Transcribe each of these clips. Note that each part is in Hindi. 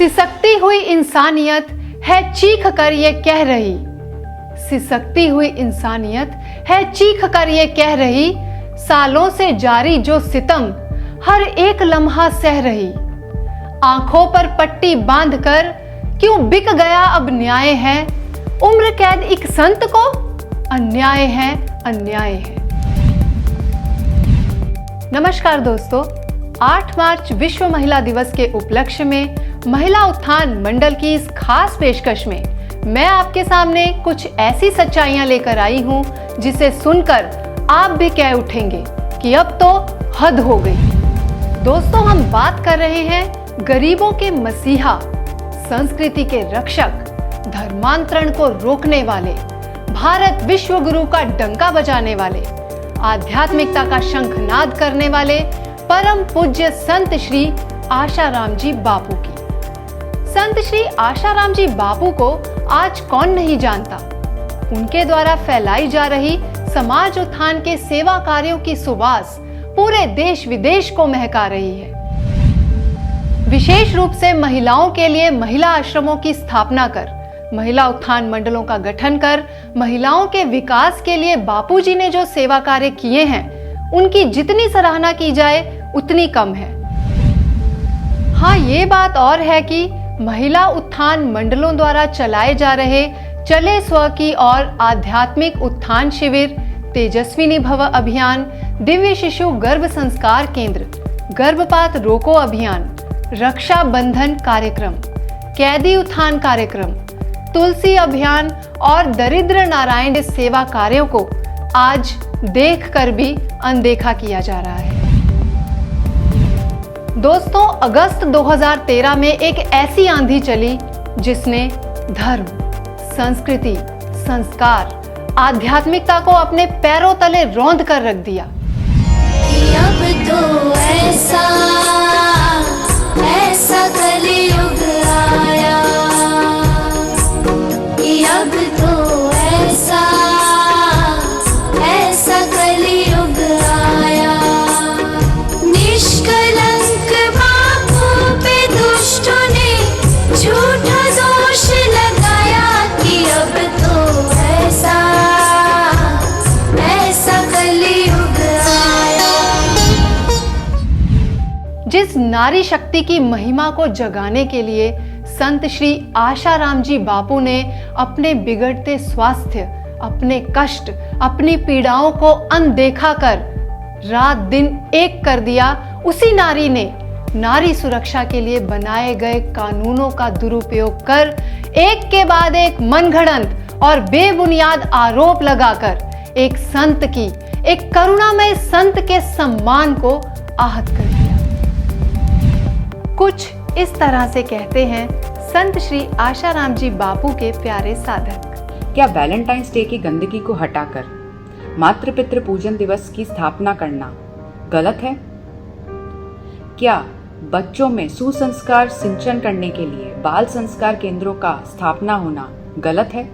सिसकती हुई इंसानियत है चीख कर ये कह रही, सिसकती हुई इंसानियत है चीख कर ये कह रही, सालों से जारी जो सितम हर एक लम्हा सह रही। आंखों पर पट्टी बांधकर क्यों बिक गया अब न्याय है, उम्र कैद एक संत को अन्याय है, अन्याय है। नमस्कार दोस्तों, 8 मार्च विश्व महिला दिवस के उपलक्ष्य में महिला उत्थान मंडल की इस खास पेशकश में मैं आपके सामने कुछ ऐसी सच्चाइयां लेकर आई हूं जिसे सुनकर आप भी कह उठेंगे कि अब तो हद हो गई। दोस्तों, हम बात कर रहे हैं गरीबों के मसीहा, संस्कृति के रक्षक, धर्मांतरण को रोकने वाले, भारत विश्व गुरु का डंका बजाने वाले, आध्यात्मिकता का शंखनाद करने वाले परम पूज्य संत श्री आशाराम जी बापू की। संत श्री आशाराम जी बापू को आज कौन नहीं जानता। उनके द्वारा फैलाई जा रही समाज उत्थान के सेवा कार्यों की सुवास पूरे देश विदेश को महका रही है। विशेष रूप से महिलाओं के लिए महिला आश्रमों की स्थापना कर, महिला उत्थान मंडलों का गठन कर, महिलाओं के विकास के लिए बापूजी ने जो सेवा कार्य किए हैं, उनकी जितनी सराहना की जाए उतनी कम है। हाँ, ये बात और है कि महिला उत्थान मंडलों द्वारा चलाए जा रहे चले स्व की और आध्यात्मिक उत्थान शिविर, तेजस्विनी भव अभियान, दिव्य शिशु गर्भ संस्कार केंद्र, गर्भपात रोको अभियान, रक्षा बंधन कार्यक्रम, कैदी उत्थान कार्यक्रम, तुलसी अभियान और दरिद्र नारायण सेवा कार्यों को आज देखकर भी अनदेखा किया जा रहा है। दोस्तों, अगस्त 2013 में एक ऐसी आंधी चली जिसने धर्म, संस्कृति, संस्कार, आध्यात्मिकता को अपने पैरों तले रौंद कर रख दिया। अब तो ऐसा कलयुग आया, अब तो ऐसा कलयुग आया, निष्कलंक बापू पे दुष्टों ने झूठा दोष लगाया कि अब तो ऐसा कलयुग आया। जिस नारी शक्ति की महिमा को जगाने के लिए संत श्री आशाराम जी बापू ने अपने बिगड़ते स्वास्थ्य, अपने कष्ट, अपनी पीड़ाओं को अनदेखा कर रात दिन एक कर दिया, उसी नारी ने नारी सुरक्षा के लिए बनाए गए कानूनों का दुरुपयोग कर एक के बाद एक मनगढ़ंत और बेबुनियाद आरोप लगाकर एक संत की, एक करुणामय संत के सम्मान को आहत कर दिया। कुछ इस तरह से कहते हैं संत श्री आशाराम जी बापू के प्यारे साधक। क्या वैलेंटाइंस डे की गंदगी को हटाकर मातृ पितृ पूजन दिवस की स्थापना करना गलत है? क्या बच्चों में सुसंस्कार सिंचन करने के लिए बाल संस्कार केंद्रों का स्थापना होना गलत है?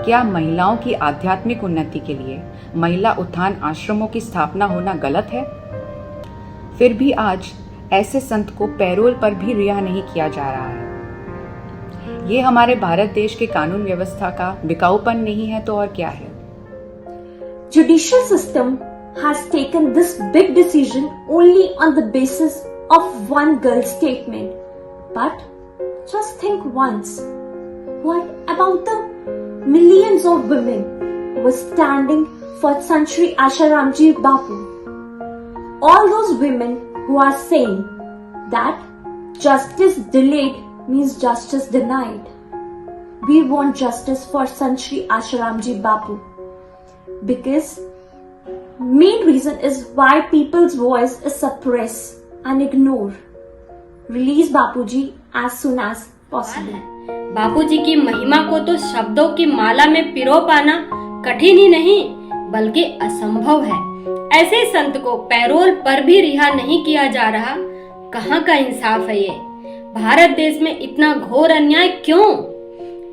क्या महिलाओं की आध्यात्मिक उन्नति के लिए महिला उत्थान आश्रमों की स्थापना होना गलत है? फिर भी आज ऐसे संत को पैरोल पर भी रिहा नहीं किया जा रहा है। ये हमारे भारत देश के कानून व्यवस्था का बिकाऊपन नहीं है तो और क्या है? Judicial system has taken this big decision only on the basis of one girl's statement. But just think once, what about the millions of women who were standing for Sant Shri Asharam Ji Bapu? All those women who are saying that justice delayed means justice denied. We want justice for Sant Shri Asharam Ji Bapu because main reason is why people's voice is suppressed and ignored. Release Bapuji as soon as possible. बापूजी की महिमा को तो शब्दों की माला में पिरो पाना कठिन ही नहीं बल्कि असंभव है। ऐसे संत को पैरोल पर भी रिहा नहीं किया जा रहा, कहाँ का इंसाफ है ये? भारत देश में इतना घोर अन्याय क्यों?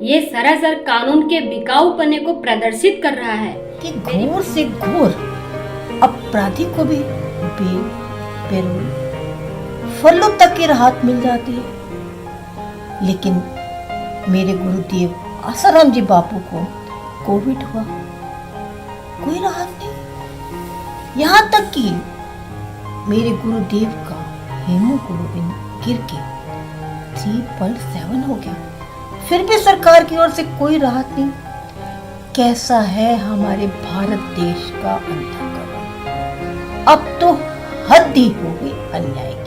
ये सरासर कानून के बिकाऊपने को प्रदर्शित कर रहा है कि घोर से घोर अपराधी को भी पैरोल फलों तक की राहत मिल जाती है। लेकिन मेरे गुरुदेव आसाराम जी बापू को कोविड हुआ, कोई राहत नहीं। यहाँ तक कि मेरे गुरुदेव का हीमोग्लोबिन गिर के 3.7 हो गया, फिर भी सरकार की ओर से कोई राहत नहीं। कैसा है हमारे भारत देश का अंधाकरण। अब तो हद ही हो गई अन्याय की।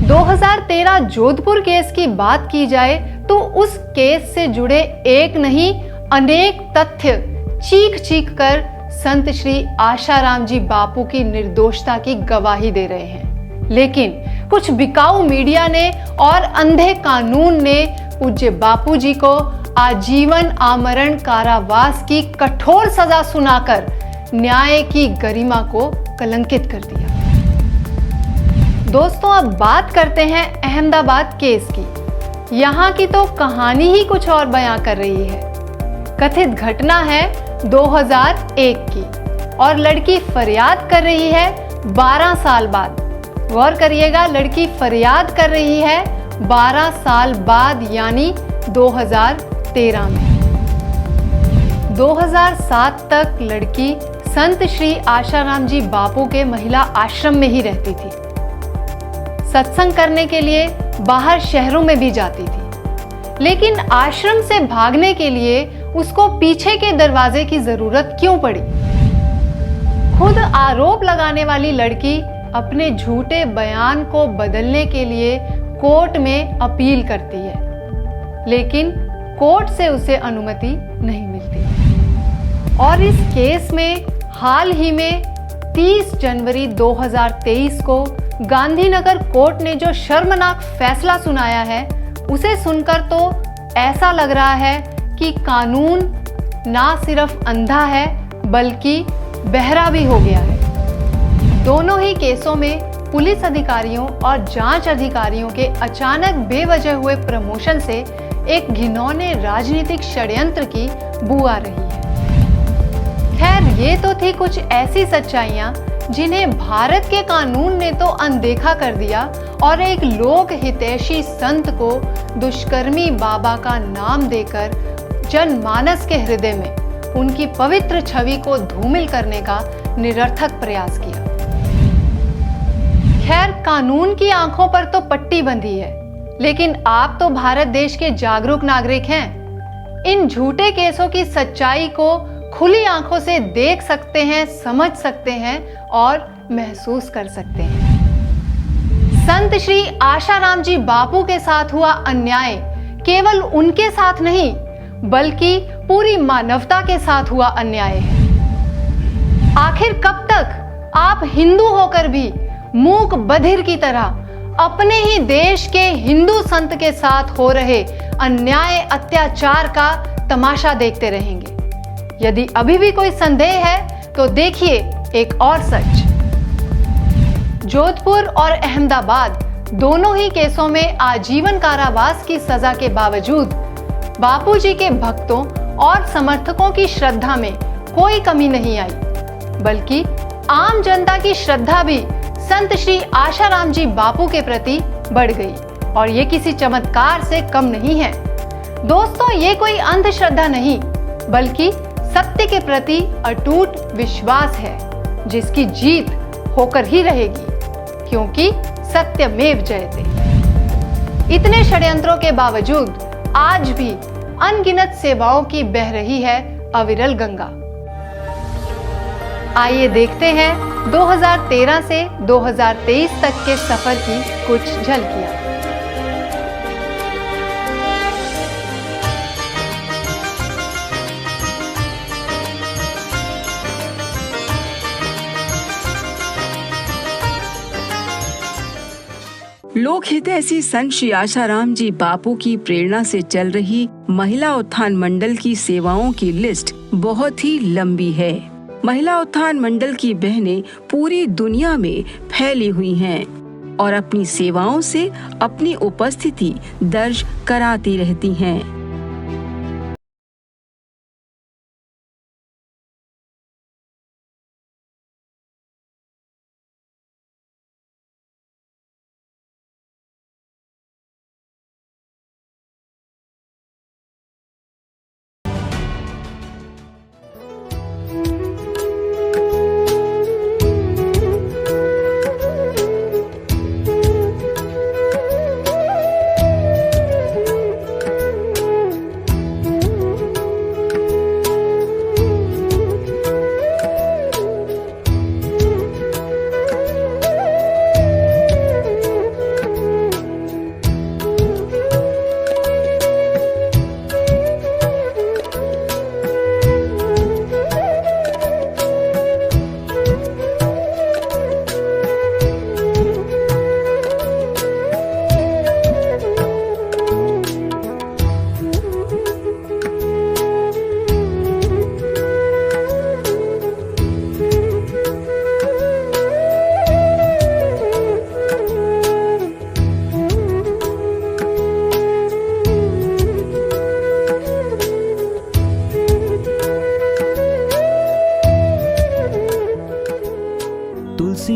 2013 जोधपुर केस की बात की जाए तो उस केस से जुड़े एक नहीं अनेक तथ्य चीख चीख कर संत श्री आशाराम जी बापू की निर्दोषता की गवाही दे रहे हैं। लेकिन कुछ बिकाऊ मीडिया ने और अंधे कानून ने पूज्य बापू जी को आजीवन आमरण कारावास की कठोर सजा सुनाकर न्याय की गरिमा को कलंकित कर दिया। दोस्तों, अब बात करते हैं अहमदाबाद केस की। यहाँ की तो कहानी ही कुछ और बयां कर रही है। कथित घटना है 2001 की और लड़की फरियाद कर रही है 12 साल बाद। गौर करिएगा, लड़की फरियाद कर रही है 12 साल बाद, यानी 2013 में। 2007 तक लड़की संत श्री आशाराम जी बापू के महिला आश्रम में ही रहती थी। सत्संग करने के लिए बाहर शहरों में भी जाती थी, लेकिन आश्रम से भागने के लिए उसको पीछे के दरवाजे की जरूरत क्यों पड़ी? खुद आरोप लगाने वाली लड़की अपने झूठे बयान को बदलने के लिए कोर्ट में अपील करती है, लेकिन कोर्ट से उसे अनुमति नहीं मिलती। और इस केस में हाल ही में 30 जनवरी 2023 को गांधीनगर कोर्ट ने जो शर्मनाक फैसला सुनाया है, उसे सुनकर तो ऐसा लग रहा है कि कानून ना सिर्फ अंधा है बल्कि बहरा भी हो गया है। दोनों ही केसों में पुलिस अधिकारियों और जांच अधिकारियों के अचानक बेवजह हुए प्रमोशन से एक घिनौने राजनीतिक षड्यंत्र की बू आ रही है। खैर, ये तो थी कुछ ऐसी सच्चाइयां जिन्हें भारत के कानून ने तो अनदेखा कर दिया और एक लोक हितैषी संत को दुष्कर्मी बाबा का नाम देकर जनमानस के हृदय में उनकी पवित्र छवि को धूमिल करने का निरर्थक प्रयास किया। खैर, कानून की आंखों पर तो पट्टी बंधी है, लेकिन आप तो भारत देश के जागरूक नागरिक हैं। इन झूठे केसों की सच्चाई को खुली आंखों से देख सकते हैं, समझ सकते हैं और महसूस कर सकते हैं। संत श्री आशाराम जी बापू के साथ हुआ अन्याय केवल उनके साथ नहीं बल्कि पूरी मानवता के साथ हुआ अन्याय है। आखिर कब तक आप हिंदू होकर भी मूक बधिर की तरह अपने ही देश के हिंदू संत के साथ हो रहे अन्याय अत्याचार का तमाशा देखते रहेंगे? यदि अभी भी कोई संदेह है तो देखिए एक और सच। जोधपुर और अहमदाबाद दोनों ही केसों में आजीवन कारावास की सजा के बावजूद बापूजी के भक्तों और समर्थकों की श्रद्धा में कोई कमी नहीं आई, बल्कि आम जनता की श्रद्धा भी संत श्री आशाराम जी बापू के प्रति बढ़ गई और ये किसी चमत्कार से कम नहीं है। दोस्तों, ये कोई अंधश्रद्धा नहीं बल्कि सत्य के प्रति अटूट विश्वास है, जिसकी जीत होकर ही रहेगी, क्योंकि सत्यमेव जयते। इतने षड्यंत्रों के बावजूद आज भी अनगिनत सेवाओं की बह रही है अविरल गंगा। आइए देखते हैं 2013 से 2023 तक के सफर की कुछ झलकियां। लोकहित ऐसी संत श्री आशाराम जी बापू की प्रेरणा से चल रही महिला उत्थान मंडल की सेवाओं की लिस्ट बहुत ही लंबी है। महिला उत्थान मंडल की बहनें पूरी दुनिया में फैली हुई हैं और अपनी सेवाओं से अपनी उपस्थिति दर्ज कराती रहती हैं।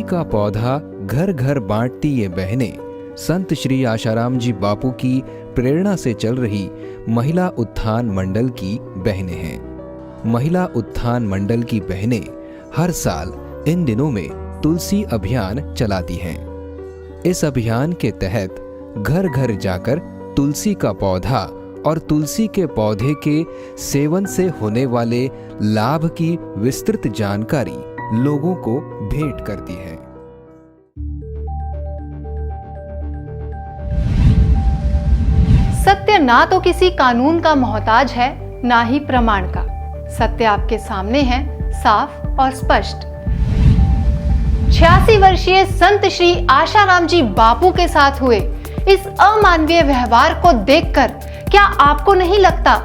का पौधा घर घर बांटती ये बहनें संत श्री आशाराम जी बापू की प्रेरणा से चल रही महिला उत्थान मंडल की बहनें हैं। महिला उत्थान मंडल की बहनें हर साल इन दिनों में तुलसी अभियान चलाती हैं। इस अभियान के तहत घर घर जाकर तुलसी का पौधा और तुलसी के पौधे के सेवन से होने वाले लाभ की विस्तृत जानकारी लोगों को भेंट करती है। सत्य ना तो किसी कानून का मोहताज है, ना ही प्रमाण का। सत्य आपके सामने है, साफ और स्पष्ट। 86 वर्षीय संत श्री आशाराम जी बापू के साथ हुए इस अमानवीय व्यवहार को देखकर क्या आपको नहीं लगता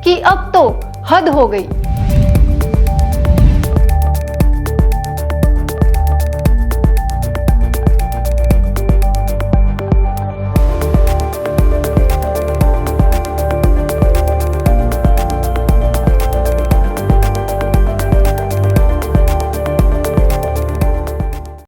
कि अब तो हद हो गई?